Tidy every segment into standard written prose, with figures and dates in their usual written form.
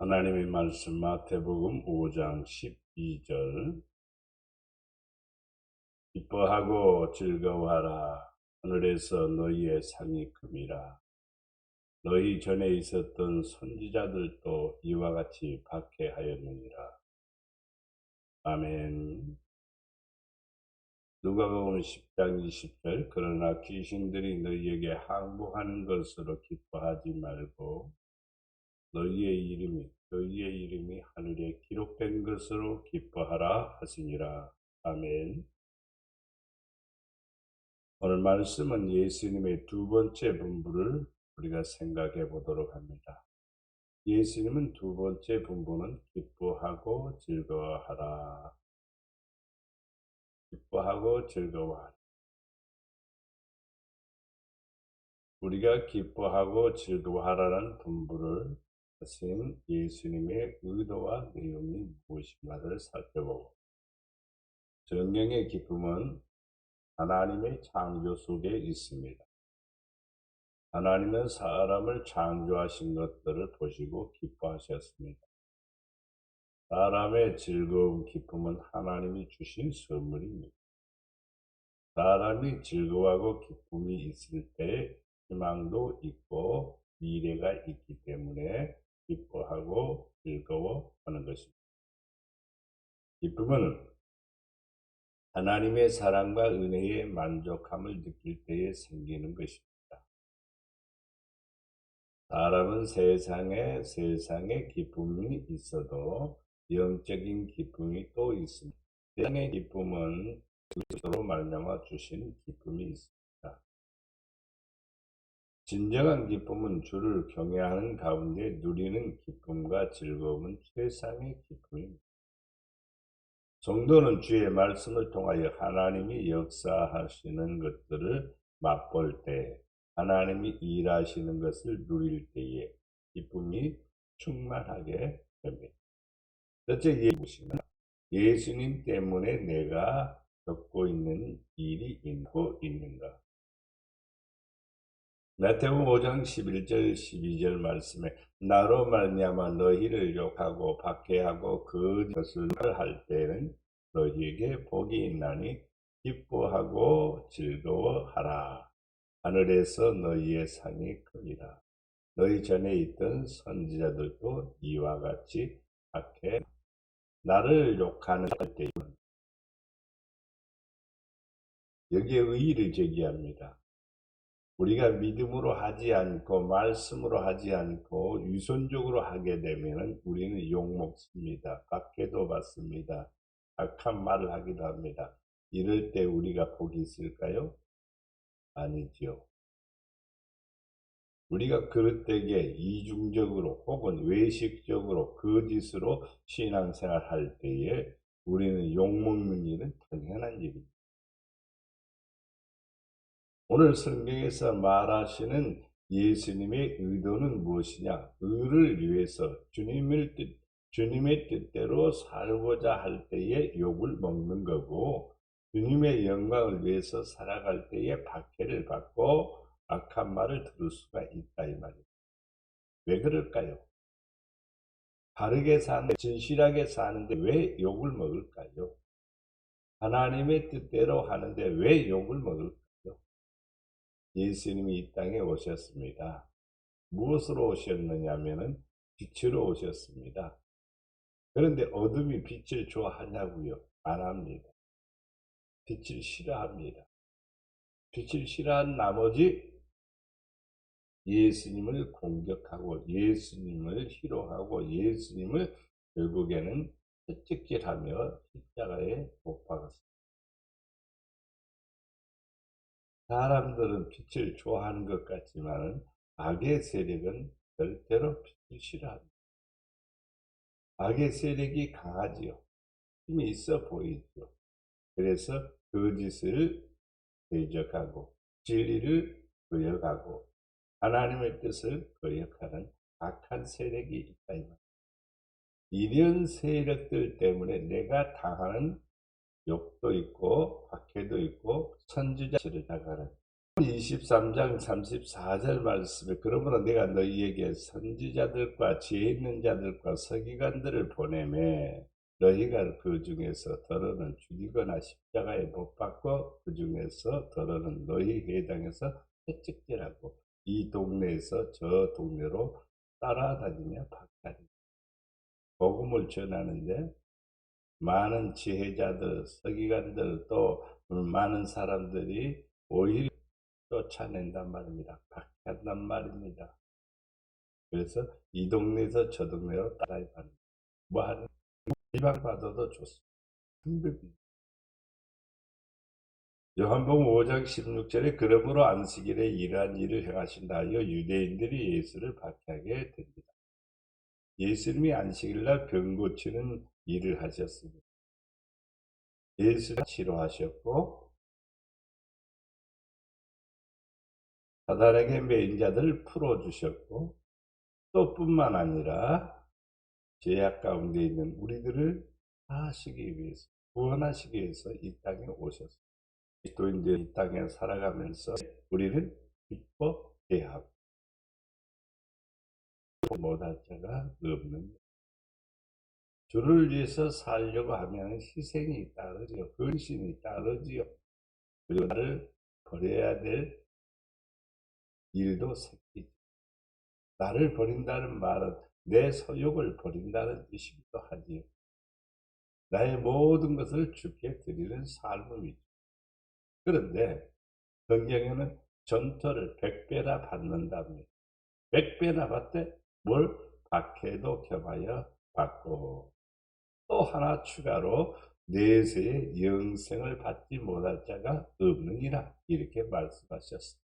하나님의 말씀 마태복음 5장 12절 기뻐하고 즐거워하라 하늘에서 너희의 상이 큼이라. 너희 전에 있었던 선지자들도 이와 같이 박해하였느니라. 아멘. 누가복음 10장 20절 그러나 귀신들이 너희에게 항복하는 것으로 기뻐하지 말고 너희의 이름이 하늘에 기록된 것으로 기뻐하라 하시니라. 아멘. 오늘 말씀은 예수님의 두 번째 분부를 우리가 생각해 보도록 합니다. 예수님은 두 번째 분부는 기뻐하고 즐거워하라. 기뻐하고 즐거워하라. 우리가 기뻐하고 즐거워하라는 분부를 하신 예수님의 의도와 내용이 무엇인가를 살펴보고, 성경의 기쁨은 하나님의 창조 속에 있습니다. 하나님은 사람을 창조하신 것들을 보시고 기뻐하셨습니다. 사람의 즐거운 기쁨은 하나님이 주신 선물입니다. 사람이 즐거워하고 기쁨이 있을 때 희망도 있고 미래가 있기 때문에 기뻐하고 즐거워하는 것입니다. 기쁨은 하나님의 사랑과 은혜의 만족함을 느낄 때에 생기는 것입니다. 사람은 세상에 기쁨이 있어도 영적인 기쁨이 또 있습니다. 세상의 기쁨은 그리스도로 말미암아 주신 기쁨이 있습니다. 진정한 기쁨은 주를 경외하는 가운데 누리는 기쁨과 즐거움은 최상의 기쁨입니다. 성도는 주의 말씀을 통하여 하나님이 역사하시는 것들을 맛볼 때, 하나님이 일하시는 것을 누릴 때에 기쁨이 충만하게 됩니다. 도대체 무엇인가? 예수님 때문에 내가 겪고 있는 일이 있는가? 마태복음 5장 11절 12절 말씀에 나로 말미암아 너희를 욕하고 박해하고 거짓을 할 때는 너희에게 복이 있나니 기뻐하고 즐거워하라. 하늘에서 너희의 상이 큽니다. 너희 전에 있던 선지자들도 이와 같이 박해 나를 욕하는 때에 여기에 의의를 제기합니다. 우리가 믿음으로 하지 않고 말씀으로 하지 않고 유선적으로 하게 되면 우리는 욕먹습니다. 박해도 받습니다. 악한 말을 하기도 합니다. 이럴 때 우리가 복이 있을까요? 아니지요. 우리가 그럴 때에 이중적으로 혹은 외식적으로 거짓으로 신앙생활 할 때에 우리는 욕먹는 일은 당연한 일입니다. 오늘 성경에서 말하시는 예수님의 의도는 무엇이냐? 의를 위해서 주님의 뜻대로 살고자 할 때에 욕을 먹는 거고, 주님의 영광을 위해서 살아갈 때에 박해를 받고 악한 말을 들을 수가 있다 이 말이에요. 왜 그럴까요? 바르게 사는, 진실하게 사는데 왜 욕을 먹을까요? 하나님의 뜻대로 하는데 왜 욕을 먹을까요? 예수님이 이 땅에 오셨습니다. 무엇으로 오셨느냐면은 빛으로 오셨습니다. 그런데 어둠이 빛을 좋아하냐고요? 안 합니다. 빛을 싫어합니다. 빛을 싫어한 나머지 예수님을 공격하고 예수님을 희롱하고 예수님을 결국에는 채찍질하며 십자가에 못 박았습니다. 사람들은 빛을 좋아하는 것 같지만 악의 세력은 절대로 빛을 싫어합니다. 악의 세력이 강하지요. 힘이 있어 보이죠. 그래서 거짓을 대적하고 진리를 거역하고 하나님의 뜻을 거역하는 악한 세력이 있다. 이런 세력들 때문에 내가 당하는 욕도 있고 박해도 있고 선지자를 나가는 23장 34절 말씀에 그러므로 내가 너희에게 선지자들과 지혜 있는 자들과 서기관들을 보내매 너희가 그 중에서 더러는 죽이거나 십자가에 못 박고 그 중에서 더러는 너희 회당에서 채찍질하고 이 동네에서 저 동네로 따라다니며 박하리. 복음을 전하는데 많은 지혜자들, 서기관들 또 많은 사람들이 오히려 쫓아낸단 말입니다. 박해한단 말입니다. 그래서 이 동네에서 저 동네로 따라가는 뭐 하는 비방받아도 좋습니다. 요한복음 5장 16절에 그러므로 안식일에 이러한 일을 행하신다 하여 유대인들이 예수를 박해하게 됩니다. 예수님이 안식일날 병 고치는 일을 하셨습니다. 예수가 치료하셨고 사단에게 매인 자들을 풀어주셨고 또 뿐만 아니라 죄악 가운데 있는 우리들을 하시기 위해서 구원하시기 위해서 이 땅에 오셨습니다. 그리스도인들이 이 땅에 살아가면서 우리는 기뻐해야 하고 못할 자가 없는 주를 위해서 살려고 하면 희생이 따르지요. 근신이 따르지요. 그리고 나를 버려야 될 일도 생기죠. 나를 버린다는 말은 내 소욕을 버린다는 뜻이기도 하지요. 나의 모든 것을 주께 드리는 삶이죠. 그런데 성경에는 전토를 100배나 받는답니다. 100배나 받되 뭘 박해도 겸하여 받고 또 하나 추가로 내세의 영생을 받지 못할 자가 없느니라 이렇게 말씀하셨습니다.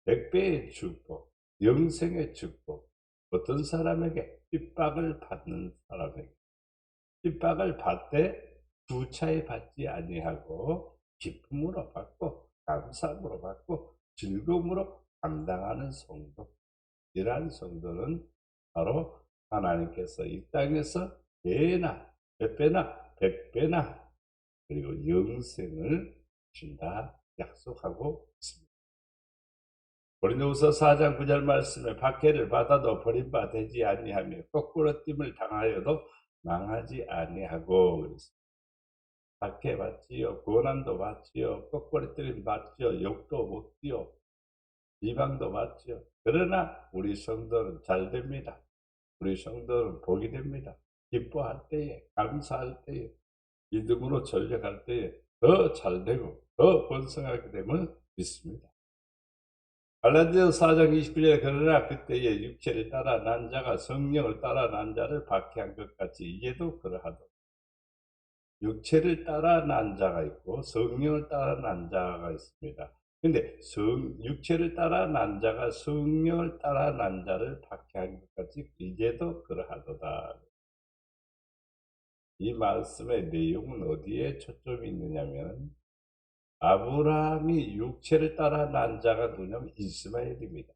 100배의 축복, 영생의 축복, 어떤 사람에게 핍박을 받는 사람에게 핍박을 받되 구차히 받지 아니하고 기쁨으로 받고 감사함으로 받고 즐거움으로 감당하는 성도, 이러한 성도는 바로 하나님께서 이 땅에서 배나 몇 배나 100배나 그리고 영생을 준다 약속하고 있습니다. 고린도후서 4장 9절 말씀에 박해를 받아도 버림바 되지 아니하며 거꾸로 띠을 당하여도 망하지 아니하고 그랬습니다. 박해 받지요, 고난도 받지요, 거꾸로 때림 받지요, 욕도 먹지요, 비방도 받지요. 그러나 우리 성도는 잘 됩니다. 우리 성도는 복이 됩니다. 기뻐할 때에, 감사할 때에, 믿음으로 전력할 때에 더 잘되고 더 번성하게 되면 믿습니다. 갈라디아서 4장 29절에 그러나 그때에 육체를 따라 난 자가 성령을 따라 난 자를 박해한 것 같이 이제도 그러하도다. 육체를 따라 난 자가 있고 성령을 따라 난 자가 있습니다. 근데 육체를 따라 난 자가 성령을 따라 난 자를 박해한 것 같이 이제도 그러하도다. 이 말씀의 내용은 어디에 초점이 있느냐면 아브라함이 육체를 따라 난 자가 누구냐면 이스마엘입니다.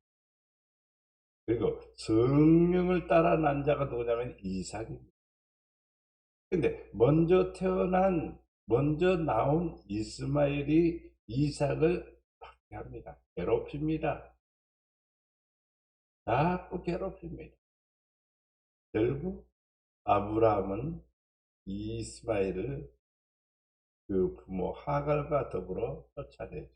그리고 성령을 따라 난 자가 누구냐면 이삭입니다. 근데 먼저 나온 이스마엘이 이삭을 박해합니다. 괴롭힙니다. 자꾸 괴롭힙니다. 결국 아브라함은 이스마엘을 그 부모 하갈과 더불어 쫓아내죠.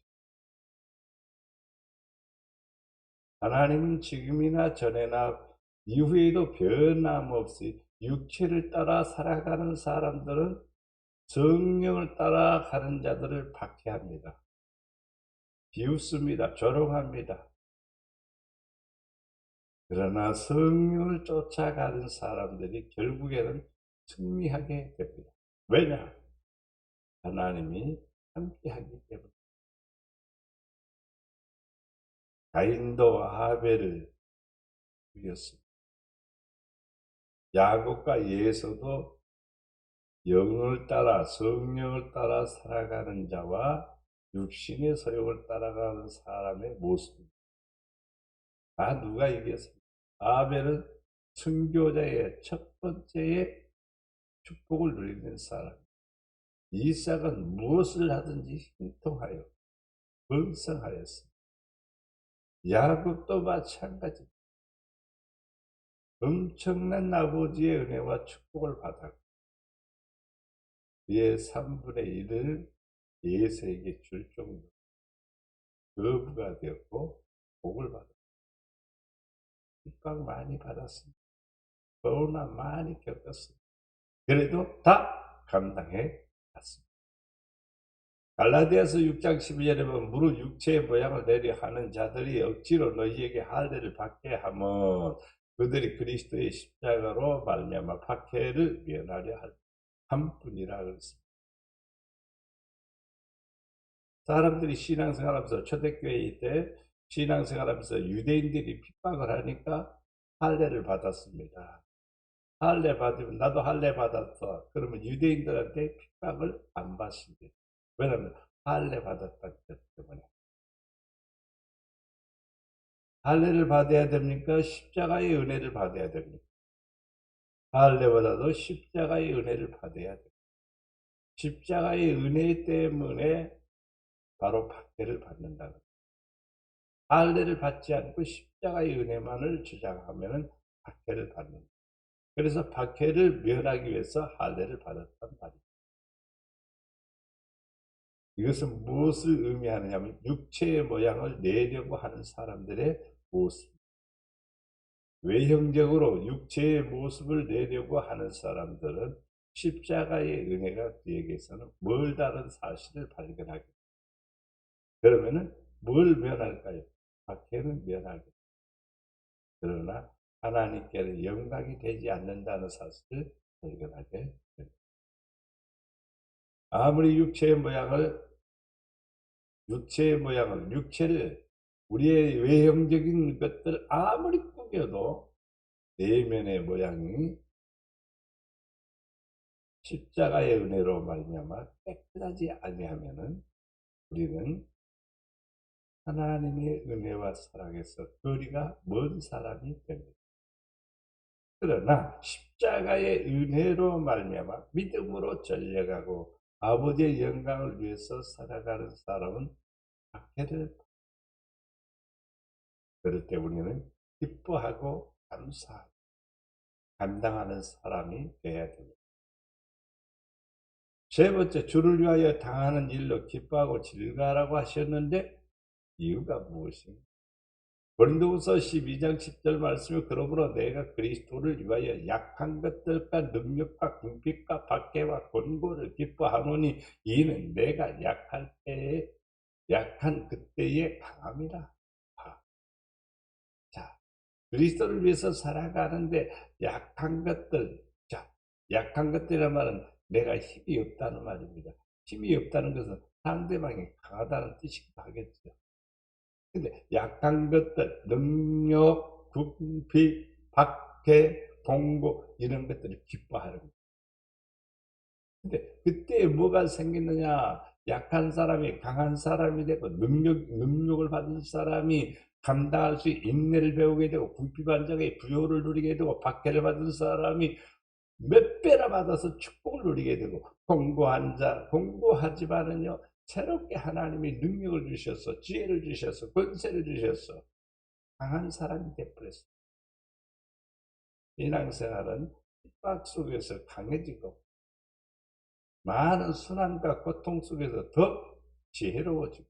하나님은 지금이나 전에나 이후에도 변함없이 육체를 따라 살아가는 사람들은 성령을 따라가는 자들을 박해합니다. 비웃습니다. 조롱합니다. 그러나 성령을 쫓아가는 사람들이 결국에는 승리하게 됩니다. 왜냐? 하나님이 함께하기 때문에. 가인도 아벨을 죽였습니다. 야곱과 예서도 영을 따라 성령을 따라 살아가는 자와 육신의 소욕을 따라가는 사람의 모습입니다. 다 누가 이겼습니까? 아벨은 순교자의 첫 번째의 축복을 누리는 사람. 이삭은 무엇을 하든지 hin통하여 번성하였습니다. 야곱도 마찬가지. 엄청난 아버지의 은혜와 축복을 받았고 그의 3분의 1을 에서에게 줄 정도로 거부가 되었고 복을 받았습니다. 핍박 많이 받았습니다. 고난 많이 겪었습니다. 그래도 다 감당해 갔습니다. 갈라디아서 6장 12절에 보면 무릇 육체의 모양을 내려 하는 자들이 억지로 너희에게 할례를 받게 하면 그들이 그리스도의 십자가로 말미암아 박해를 면하려 한 뿐이라 그랬습니다. 사람들이 신앙생활하면서 초대교회 때 신앙생활하면서 유대인들이 핍박을 하니까 할례를 받았습니다. 할례 받으면 나도 할례 받았어. 그러면 유대인들한테 핍박을 안 받습니다. 왜냐하면 할례 받았기 때문에. 할례를 받아야 됩니까? 십자가의 은혜를 받아야 됩니까? 할례보다도 십자가의 은혜를 받아야 됩니다. 십자가의 은혜 때문에 바로 박해를 받는다. 할례를 받지 않고 십자가의 은혜만을 주장하면 박해를 받는다. 그래서 박해를 면하기 위해서 할례를 받았단 말이에요. 이것은 무엇을 의미하느냐면 육체의 모양을 내려고 하는 사람들의 모습. 외형적으로 육체의 모습을 내려고 하는 사람들은 십자가의 은혜가 그에게서는 멀다는 사실을 발견하게 됩니다. 그러면은 뭘 면할까요? 박해는 면하게. 그러나 하나님께는 영광이 되지 않는다는 사실을 발견하게 됩니다. 아무리 육체를 우리의 외형적인 것들 아무리 꾸겨도 내면의 모양이 십자가의 은혜로 말미암아 깨끗하지 아니하면은 우리는 하나님의 은혜와 사랑에서 거리가 먼 사람이 됩니다. 그러나 십자가의 은혜로 말미암아 믿음으로 전력하고 아버지의 영광을 위해서 살아가는 사람은 박해를 그럴 때 우리는 기뻐하고 감사하고 감당하는 사람이 되어야 됩니다. 세 번째, 주를 위하여 당하는 일로 기뻐하고 즐거워하라고 하셨는데 이유가 무엇입니까? 고린도후서 12장 10절 말씀에 그러므로 내가 그리스도를 위하여 약한 것들과 능력과 궁핍과 박해와 곤고를 기뻐하노니 이는 내가 약한 그때에 강함이라. 자, 그리스도를 위해서 살아가는데 약한 것들, 약한 것들이란 말은 내가 힘이 없다는 말입니다. 힘이 없다는 것은 상대방이 강하다는 뜻이기도 하겠죠. 근데 약한 것들, 능력, 궁핍, 박해, 공고 이런 것들을 기뻐하는 거예요. 근데 그때 뭐가 생기느냐? 약한 사람이 강한 사람이 되고 능력을 받은 사람이 감당할 수 인내를 배우게 되고 궁핍한 자의 부요를 누리게 되고 박해를 받은 사람이 몇 배나 받아서 축복을 누리게 되고 공고하지만은요 새롭게 하나님이 능력을 주셔서 지혜를 주셔서 권세를 주셔서 강한 사람이 되어버렸어요. 신앙생활은 핍박 속에서 강해지고 많은 순환과 고통 속에서 더 지혜로워지고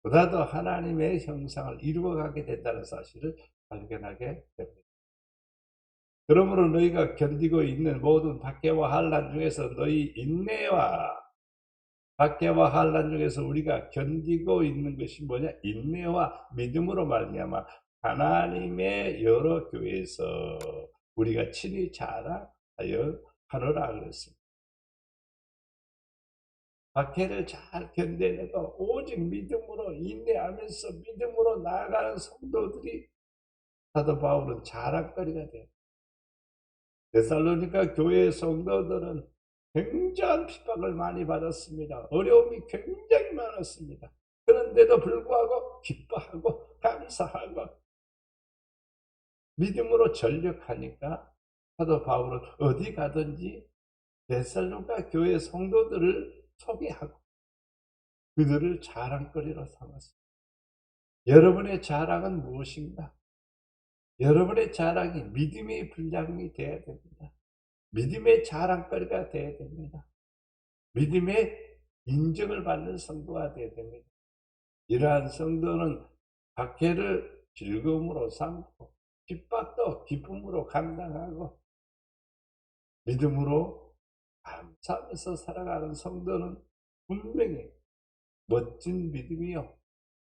보다 더 하나님의 형상을 이루어가게 된다는 사실을 발견하게 됩니다. 그러므로 너희가 견디고 있는 모든 박해와 환난 중에서 너희 인내와 박해와 환난 중에서 우리가 견디고 있는 것이 뭐냐? 인내와 믿음으로 말미암아 하나님의 여러 교회에서 우리가 친히 자라하여 하노라 그랬습니다. 박해를 잘 견뎌내고 오직 믿음으로 인내하면서 믿음으로 나아가는 성도들이 사도 바울은 자랑거리가 돼요. 데살로니가 교회 성도들은 굉장한 핍박을 많이 받았습니다. 어려움이 굉장히 많았습니다. 그런데도 불구하고 기뻐하고 감사하고 믿음으로 전력하니까 사도 바울은 어디 가든지 데살로니가 교회 성도들을 소개하고 그들을 자랑거리로 삼았습니다. 여러분의 자랑은 무엇인가? 여러분의 자랑이 믿음의 분량이 되어야 됩니다. 믿음의 자랑거리가 되어야 됩니다. 믿음의 인정을 받는 성도가 되어야 됩니다. 이러한 성도는 박해를 즐거움으로 삼고 핍박도 기쁨으로 감당하고 믿음으로 감사하면서 살아가는 성도는 분명히 멋진 믿음이요,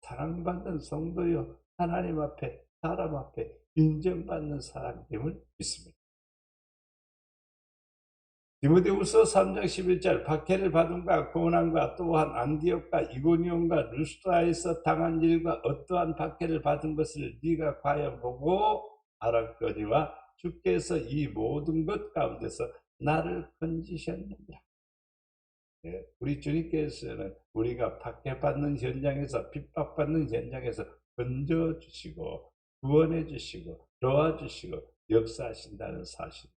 사랑받는 성도요, 하나님 앞에 사람 앞에 인정받는 사람임을 믿습니다. 디모데후서 3장 11절 박해를 받음과 고난과 또한 안디옥과 이고니온과 루스트라에서 당한 일과 어떠한 박해를 받은 것을 네가 과연 보고 알았거니와 주께서 이 모든 것 가운데서 나를 건지셨느니라. 예, 우리 주님께서는 우리가 박해받는 현장에서 핍박받는 현장에서 건져주시고 구원해 주시고 도와주시고 역사하신다는 사실.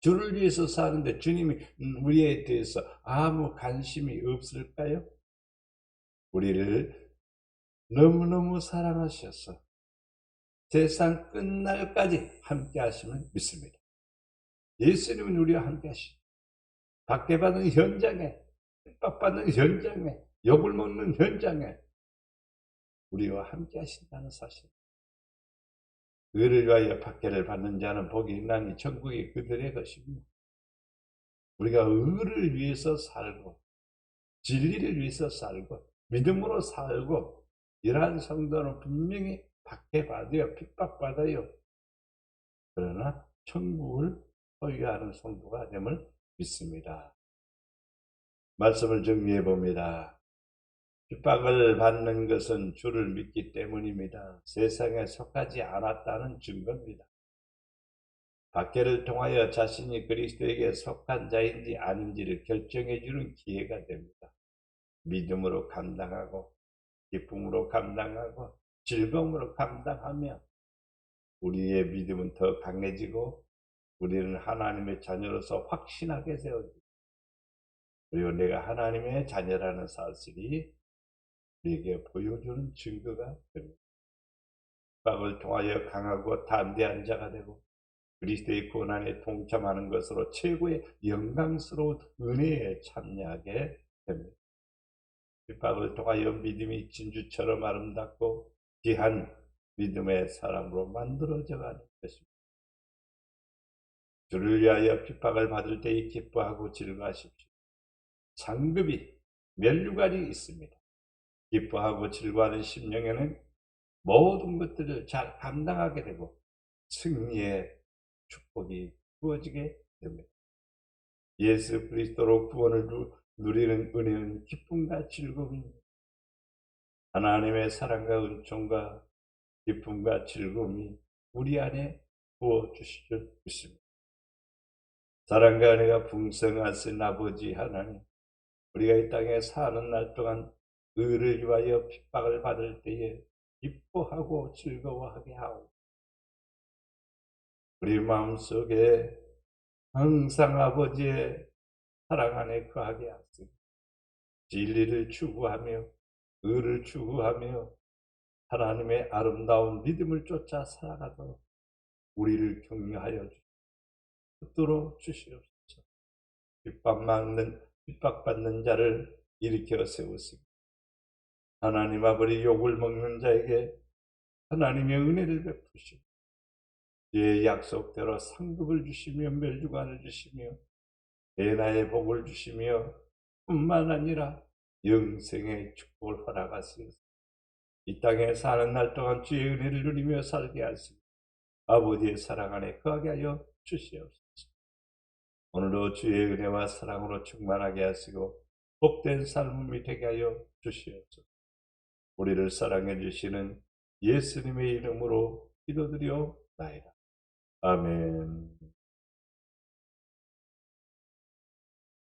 주를 위해서 사는데 주님이 우리에 대해서 아무 관심이 없을까요? 우리를 너무너무 사랑하셔서 세상 끝날까지 함께 하시면 믿습니다. 예수님은 우리와 함께 하시죠. 박해받는 현장에, 핍박받는 현장에, 욕을 먹는 현장에 우리와 함께 하신다는 사실. 의를 위하여 박해를 받는 자는 복이 있나니 천국이 그들의 것입니다. 우리가 의를 위해서 살고 진리를 위해서 살고 믿음으로 살고 이러한 성도는 분명히 박해받아요. 핍박받아요. 그러나 천국을 소유하는 성도가 됨을 믿습니다. 말씀을 정리해 봅니다. 핍박을 받는 것은 주를 믿기 때문입니다. 세상에 속하지 않았다는 증거입니다. 박해를 통하여 자신이 그리스도에게 속한 자인지 아닌지를 결정해 주는 기회가 됩니다. 믿음으로 감당하고 기쁨으로 감당하고 즐거움으로 감당하며 우리의 믿음은 더 강해지고 우리는 하나님의 자녀로서 확신하게 세워집니다. 그리고 내가 하나님의 자녀라는 사실이 우리에게 보여주는 증거가 됩니다. 핍박을 통하여 강하고 담대한 자가 되고 그리스도의 고난에 동참하는 것으로 최고의 영광스러운 은혜에 참여하게 됩니다. 핍박을 통하여 믿음이 진주처럼 아름답고 귀한 믿음의 사람으로 만들어져가는 것입니다. 주를 위하여 핍박을 받을 때에 기뻐하고 즐거워하십시오. 상급이 면류관이 있습니다. 기뻐하고 즐거워하는 심령에는 모든 것들을 잘 감당하게 되고 승리의 축복이 주어지게 됩니다. 예수 그리스도로 구원을 누리는 은혜는 기쁨과 즐거움입니다. 하나님의 사랑과 은총과 기쁨과 즐거움이 우리 안에 부어주실 줄 믿습니다. 사랑과 은혜가 풍성하신 아버지 하나님, 우리가 이 땅에 사는 날 동안 의를 위하여 핍박을 받을 때에 기뻐하고 즐거워하게 하오. 우리 마음속에 항상 아버지의 사랑 안에 거하게 하시고 진리를 추구하며 의를 추구하며 하나님의 아름다운 믿음을 쫓아 살아가도록 우리를 격려하여 붙들어 주시옵소서. 핍박받는 자를 일으켜 세우시고 하나님 아버지 욕을 먹는 자에게 하나님의 은혜를 베푸시고 예 약속대로 상급을 주시며 멸류관을 주시며 대나의 복을 주시며 뿐만 아니라 영생의 축복을 허락하시옵소서. 이 땅에 사는 날 동안 주의 은혜를 누리며 살게 하시고 아버지의 사랑 안에 거하게 하여 주시옵소서. 오늘도 주의 은혜와 사랑으로 충만하게 하시고 복된 삶이 되게 하여 주시옵소서. 우리를 사랑해 주시는 예수님의 이름으로 기도드리옵나이다. 아멘.